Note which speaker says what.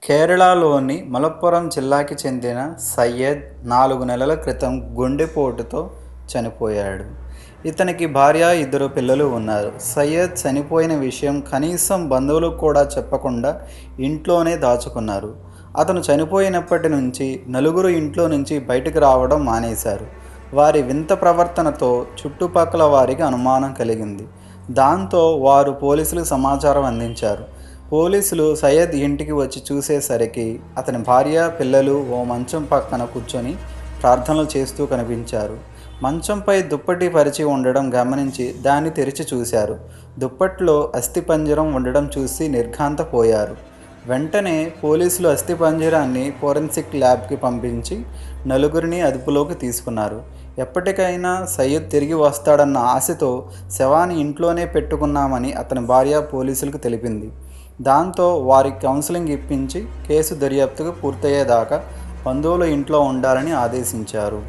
Speaker 1: కేరళలోని మలప్పురం జిల్లాకి చెందిన సయ్యద్ 4 నెలల క్రితం గుండెపోటుతో చనిపోయాడు. ఇతనికి భార్య, 2 పిల్లలు ఉన్నారు. సయ్యద్ చనిపోయిన విషయం కనీసం బంధువులకు కూడా చెప్పకుండా ఇంట్లోనే దాచుకున్నారు. అతను చనిపోయినప్పటి నుంచి నలుగురు ఇంట్లో నుంచి బయటకు రావడం మానేశారు. వారి వింత ప్రవర్తనతో చుట్టుపక్కల వారికి అనుమానం కలిగింది. దాంతో వారు పోలీసులకు సమాచారం అందించారు. పోలీసులు సయ్యద్ ఇంటికి వచ్చి చూసేసరికి అతని భార్య, పిల్లలు ఓ మంచం పక్కన కూర్చొని ప్రార్థనలు చేస్తూ కనిపించారు. మంచంపై దుప్పటి పరిచి ఉండడం గమనించి దాన్ని తెరిచి చూశారు. దుప్పట్లో అస్థిపంజరం ఉండడం చూసి నిర్ఘాంతపోయారు. వెంటనే పోలీసులు అస్థిపంజరాన్ని ఫోరెన్సిక్ ల్యాబ్కి పంపించి నలుగురిని అదుపులోకి తీసుకున్నారు. ఎప్పటికైనా సయ్యద్ తిరిగి వస్తాడన్న ఆశతో శవాన్ని ఇంట్లోనే పెట్టుకున్నామని అతని భార్య పోలీసులకు తెలిపింది. దాంతో వారికి కౌన్సిలింగ్ ఇప్పించి కేసు దర్యాప్తుకు పూర్తయ్యేదాకా బంధువుల ఇంట్లో ఉండాలని ఆదేశించారు.